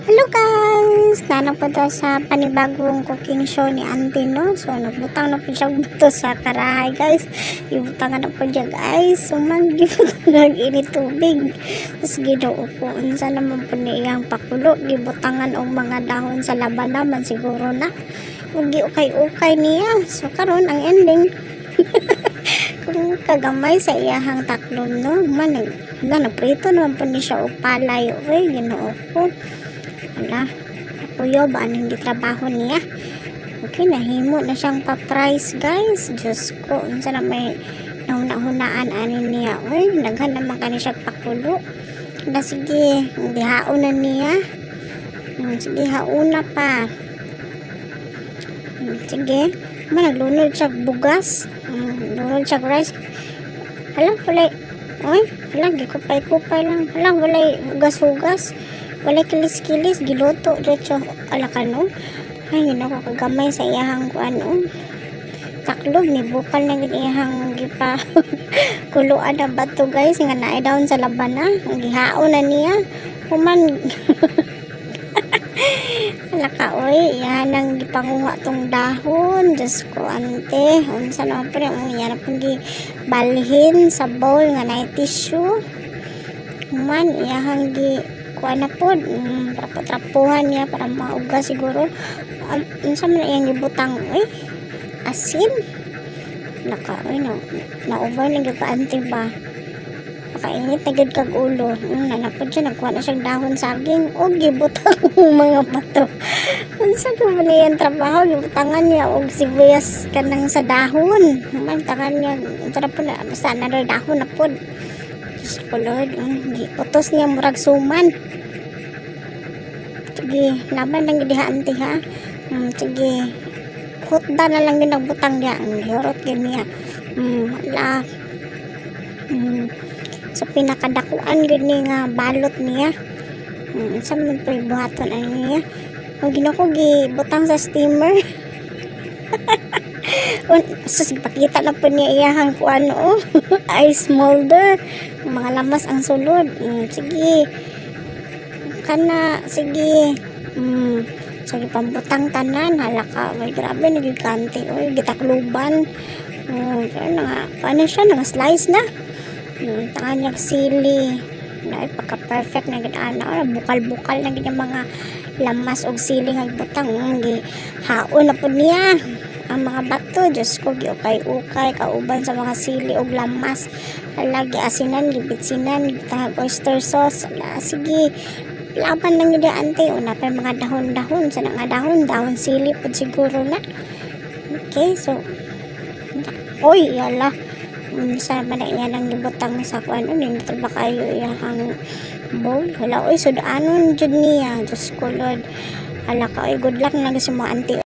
Hello guys! Nanap po daw sa panibagong cooking show ni Auntie, no? So, nagbutang na po siya buto sa karahay, guys. Ibutangan na po siya, guys. So, nag-init tubig. Tapos, ginuupo. Unsa naman po niyang pakulo. Gibutangan o mga dahon sa laban naman, siguro na. Ugi ukay-ukay niya. So, karon ang ending. Kung kagamay sa iyahang taklon, no? Nagprito naman po niya siya o palay. Uy, ginoo ko. Wala, kuyo ba anong gitrabaho niya? Okay, nahimo na siyang pa-price, guys. Diyos ko, unsa na may nauna-hunaan anin niya. Uy, naghan naman kani siya pakulo. Na sige, dihaon na niya. Sige, hauna pa. Sige, naglunod siya bugas. Lunod siya rice. Hala, walay. Uy, hala, gikupay-kupay lang. Hala, walay hugas-hugas. Walay kilis-kilis, giluto diretso alakano. Ay, yun ako kagamay sa iyahang kuano. Taklog ni bukal na iyahang gipa kuluan na bato, guys, nga naay daon sa labana. Ang gihaon na niya. Human alaka, oy, iyahan ang gipanguha tong dahon. Diyos ko, ante. Unsa naman po rin, iyan na pong gibalhin sa bowl nga naay tissue. Human, iyahang kuha na po, trapuhan niya para maugas siguro. Unsa man iyang gibutang, asin. Na-over na gikaanti ba? Makainit na gid kag ulo. Nanapod siya, nagkuha na siyang dahon saging o gibutang mga bato. Unsa ko man iyang trabaho, gibutangan niya og sibuyas kanang sa dahon. Mantangan niya, unsa na po na, basta na dahon na po. Diyos ko, Lord, utos niya murag suman. Sige, laban lang gidihaan ti ha. Sige, hutda na lang yun ang butang niya. Yorot yun niya. Wala. So, pinakadakuan yun niya nga balot niya. Saan mo po ibuhaton ano niya? O, ginako, gibutang sa steamer. So, pakita na po niya iyahang kuano. Ice molder. Mga lamas ang sulod. Sige. Kana, sige. Sige, pambutang tanan. Halaka. May grabe, nagigante. Uy, gitakluban. Paano siya? Nag-slice na. Tangan niya sili. Pagka-perfect na ginaana. Bukal-bukal na ganyan mga lamas o sili nga butang. Haon na po niya. Ang mga bato, Diyos ko, giukay-ukay, kauban sa mga sili o lamas. Lagi asinan, gibitsinan, gitahag oyster sauce. Sige, laban lang yun ante. Una pa mga dahon-dahon. Sa nga dahon sili po siguro na. Okay, so, oy, yala. Sa man na yan ang gibutang sa kuan. Nito ba kayo yung bowl? Wala, oy, so daanon dyan niya. Diyos ko, Lord. Hala ka, oy, good luck na sa mga ante.